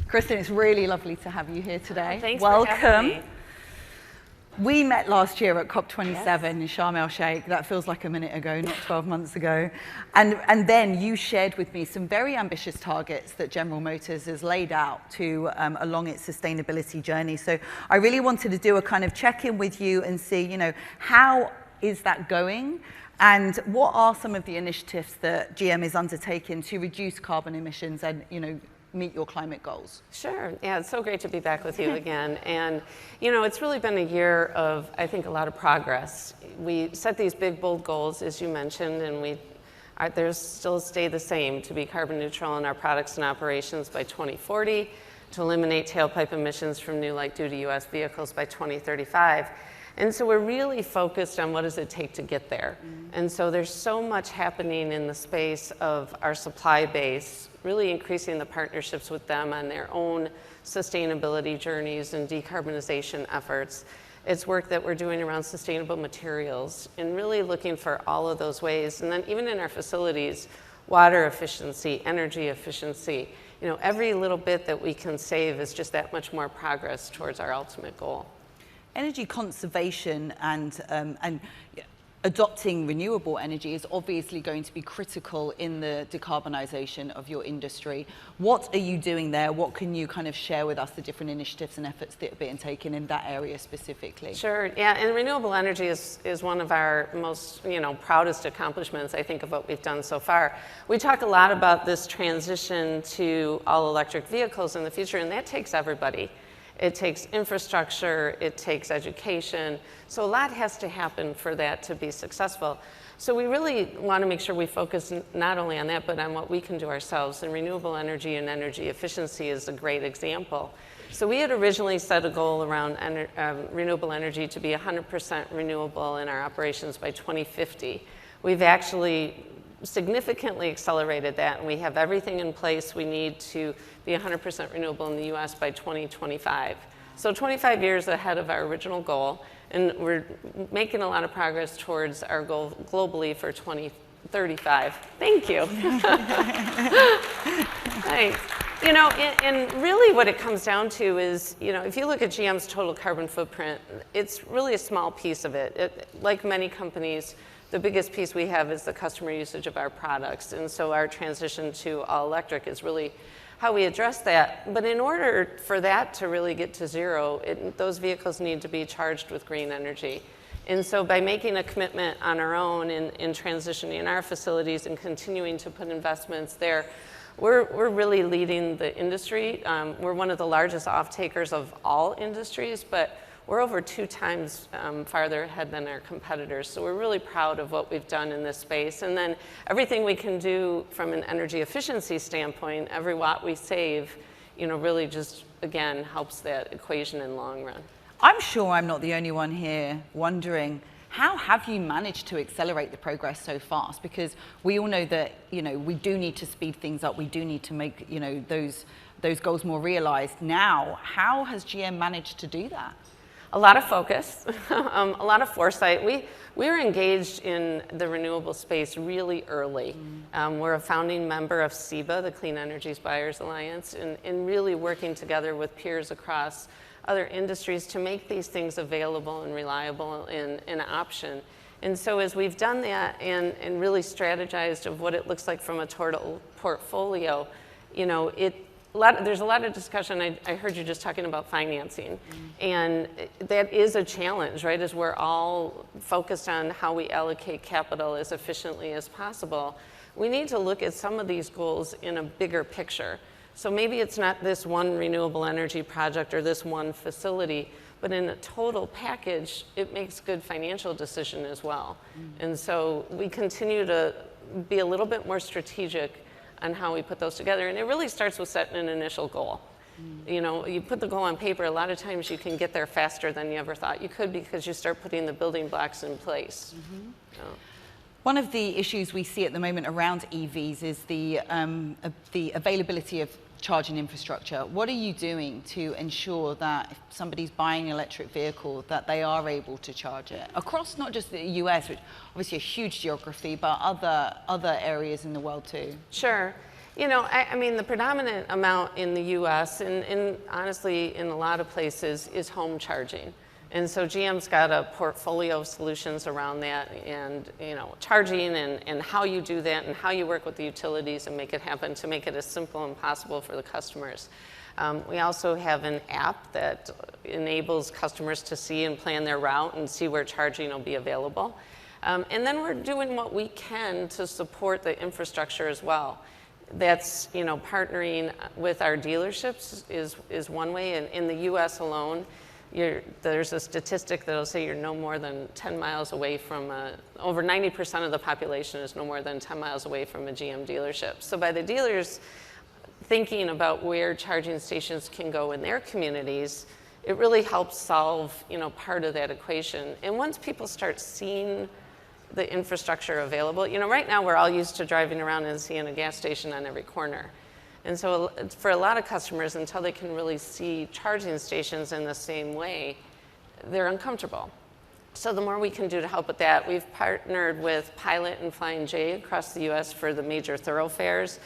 Kristen, it's really lovely to have you here today. Thanks Welcome. for having me. We met last year at COP27 Yes. in Sharm el-Sheikh. That feels like a minute ago, not 12 months ago. And then you shared with me some very ambitious targets that General Motors has laid out to along its sustainability journey. So I really wanted to do a kind of check-in with you and see, how is that going? And what are some of the initiatives that GM is undertaking to reduce carbon emissions and, meet your climate goals? Sure. Yeah, it's so great to be back with you again. And, it's really been a year of, I think, a lot of progress. We set these big, bold goals, as you mentioned, and they still stay the same: to be carbon neutral in our products and operations by 2040, to eliminate tailpipe emissions from new light-duty U.S. vehicles by 2035. And so we're really focused on what does it take to get there. And so there's so much happening in the space of our supply base, really increasing the partnerships with them on their own sustainability journeys and decarbonization efforts. It's work that we're doing around sustainable materials and really looking for all of those ways. And then even in our facilities, water efficiency, energy efficiency, every little bit that we can save is just that much more progress towards our ultimate goal. Energy conservation and adopting renewable energy is obviously going to be critical in the decarbonisation of your industry. What are you doing there? What can you kind of share with us, the different initiatives and efforts that are being taken in that area specifically? Sure, yeah, and renewable energy is one of our most, proudest accomplishments, I think, of what we've done so far. We talk a lot about this transition to all electric vehicles in the future, and that takes everybody. It takes infrastructure, it takes education. So a lot has to happen for that to be successful. So we really want to make sure we focus not only on that, but on what we can do ourselves. And renewable energy and energy efficiency is a great example. So we had originally set a goal around renewable energy to be 100% renewable in our operations by 2050. We've actually significantly accelerated that, and we have everything in place we need to be 100% renewable in the US by 2025. So 25 years ahead of our original goal, and we're making a lot of progress towards our goal globally for 2035. Thank you. Thanks. And really what it comes down to is, if you look at GM's total carbon footprint, it's really a small piece of it. Like many companies, the biggest piece we have is the customer usage of our products. And so our transition to all electric is really how we address that. But in order for that to really get to zero, those vehicles need to be charged with green energy. And so by making a commitment on our own in transitioning our facilities and continuing to put investments there, we're really leading the industry. We're one of the largest off-takers of all industries, but we're over 2 times farther ahead than our competitors. So we're really proud of what we've done in this space. And then everything we can do from an energy efficiency standpoint, every watt we save, really just, again, helps that equation in the long run. I'm sure I'm not the only one here wondering, how have you managed to accelerate the progress so fast? Because we all know that, we do need to speed things up. We do need to make, those goals more realized. Now, how has GM managed to do that? A lot of focus, a lot of foresight. We were engaged in the renewable space really early. We're a founding member of SEBA, the Clean Energy Buyers Alliance, and really working together with peers across other industries to make these things available and reliable and an option. And so as we've done that and really strategized of what it looks like from a total portfolio, there's a lot of discussion. I heard you just talking about financing. And that is a challenge, right? As we're all focused on how we allocate capital as efficiently as possible, we need to look at some of these goals in a bigger picture. So maybe it's not this one renewable energy project or this one facility, but in a total package, it makes good financial decision as well. And so we continue to be a little bit more strategic on how we put those together. And it really starts with setting an initial goal. You put the goal on paper, a lot of times you can get there faster than you ever thought you could because you start putting the building blocks in place. One of the issues we see at the moment around EVs is the availability of charging infrastructure. What are you doing to ensure that if somebody's buying an electric vehicle, that they are able to charge it across not just the US, which obviously a huge geography, but other areas in the world too? Sure. You know, I mean, the predominant amount in the US and honestly in a lot of places is home charging. And so GM's got a portfolio of solutions around that, and you know, charging and how you do that and how you work with the utilities and make it happen to make it as simple and possible for the customers. We also have an app that enables customers to see and plan their route and see where charging will be available. And then we're doing what we can to support the infrastructure as well. That's, you know, partnering with our dealerships is one way. And in the US alone, there's a statistic that'll say you're no more than 10 miles away from over 90% of the population is no more than 10 miles away from a GM dealership. So by the dealers thinking about where charging stations can go in their communities, it really helps solve, you know, part of that equation. And once people start seeing the infrastructure available, you know, right now we're all used to driving around and seeing a gas station on every corner. And so for a lot of customers, until they can really see charging stations in the same way, they're uncomfortable. So the more we can do to help with that, we've partnered with Pilot and Flying J across the US for the major thoroughfares.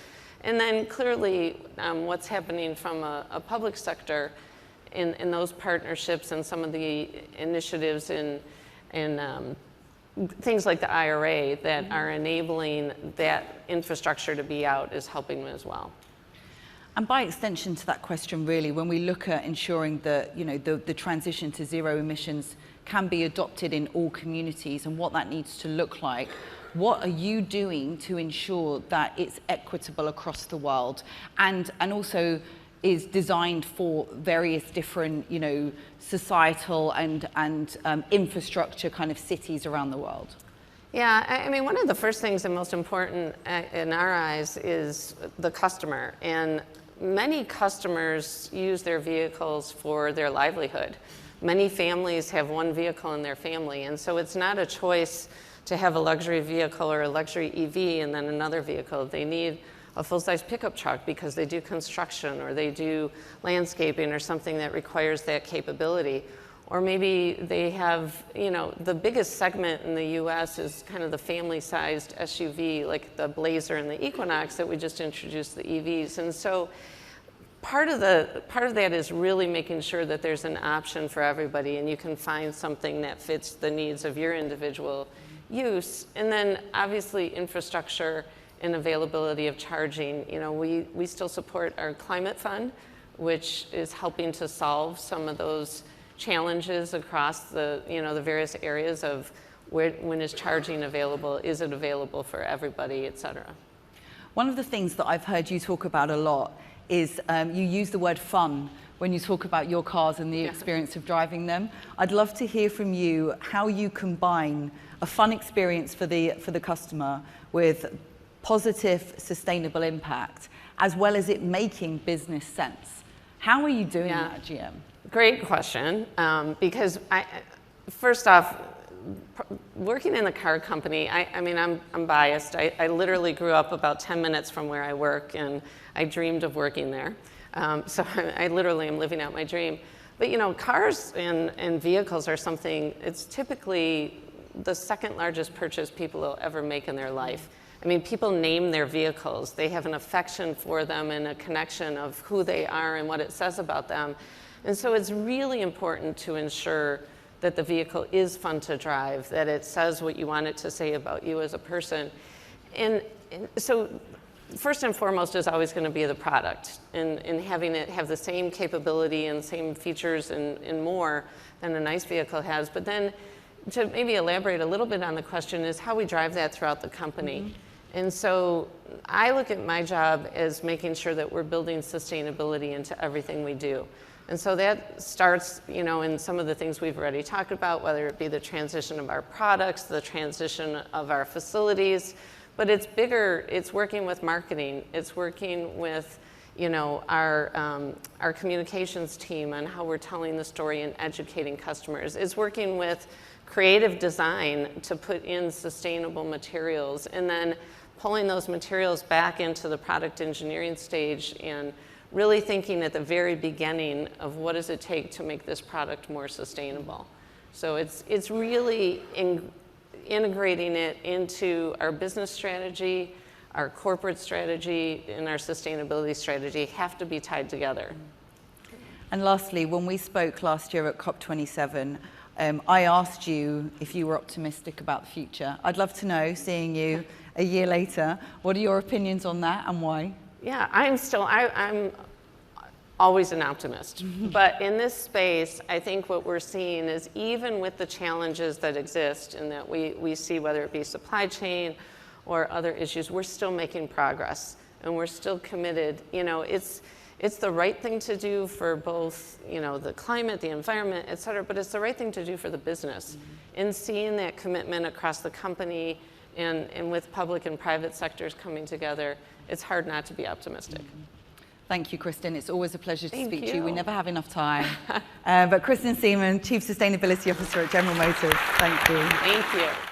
And then clearly what's happening from a public sector in those partnerships and some of the initiatives in things like the IRA that are enabling that infrastructure to be out is helping as well. And by extension to that question, really, when we look at ensuring that, you know, the transition to zero emissions can be adopted in all communities and what that needs to look like, what are you doing to ensure that it's equitable across the world and also is designed for various different, you know, societal and infrastructure kind of cities around the world? Yeah, I mean, one of the first things and most important in our eyes is the customer. And many customers use their vehicles for their livelihood. Many families have one vehicle in their family, and so it's not a choice to have a luxury vehicle or a luxury EV and then another vehicle. They need a full-size pickup truck because they do construction or they do landscaping or something that requires that capability. Or maybe they have, you know, the biggest segment in the US is kind of the family-sized SUV, like the Blazer and the Equinox that we just introduced, the EVs. And so part of that is really making sure that there's an option for everybody and you can find something that fits the needs of your individual use. And then obviously infrastructure and availability of charging. You know, we still support our climate fund, which is helping to solve some of those challenges across the, you know, the various areas of when is charging available, is it available for everybody, et cetera. One of the things that I've heard you talk about a lot is you use the word fun when you talk about your cars and the experience of driving them. I'd love to hear from you how you combine a fun experience for the customer with positive, sustainable impact, as well as it making business sense. How are you doing that at GM? Great question, because first off, working in the car company, I mean, I'm biased. I literally grew up about 10 minutes from where I work, and I dreamed of working there. So I literally am living out my dream. But you know, cars and vehicles are something, it's typically the second largest purchase people will ever make in their life. I mean, people name their vehicles. They have an affection for them and a connection of who they are and what it says about them. And so it's really important to ensure that the vehicle is fun to drive, that it says what you want it to say about you as a person. And so first and foremost is always going to be the product and having it have the same capability and same features and more than a nice vehicle has. But then to maybe elaborate a little bit on the question is how we drive that throughout the company. Mm-hmm. And so I look at my job as making sure that we're building sustainability into everything we do. And so that starts, you know, in some of the things we've already talked about, whether it be the transition of our products, the transition of our facilities, but it's bigger, it's working with marketing, it's working with, you know, our communications team on how we're telling the story and educating customers. It's working with creative design to put in sustainable materials and then pulling those materials back into the product engineering stage and really thinking at the very beginning of what does it take to make this product more sustainable. So it's really integrating it into our business strategy, our corporate strategy and our sustainability strategy have to be tied together. And lastly, when we spoke last year at COP27, I asked you if you were optimistic about the future. I'd love to know, seeing you a year later, what are your opinions on that and why? Yeah, I'm always an optimist. But in this space, I think what we're seeing is even with the challenges that exist and that we see, whether it be supply chain or other issues, we're still making progress and we're still committed. You know, it's the right thing to do for both, you know, the climate, the environment, et cetera, but it's the right thing to do for the business. And seeing that commitment across the company and with public and private sectors coming together, it's hard not to be optimistic. Thank you, Kristen. It's always a pleasure to speak to you. you. We never have enough time. But Kristen Siemen, Chief Sustainability Officer at General Motors, thank you. Thank you.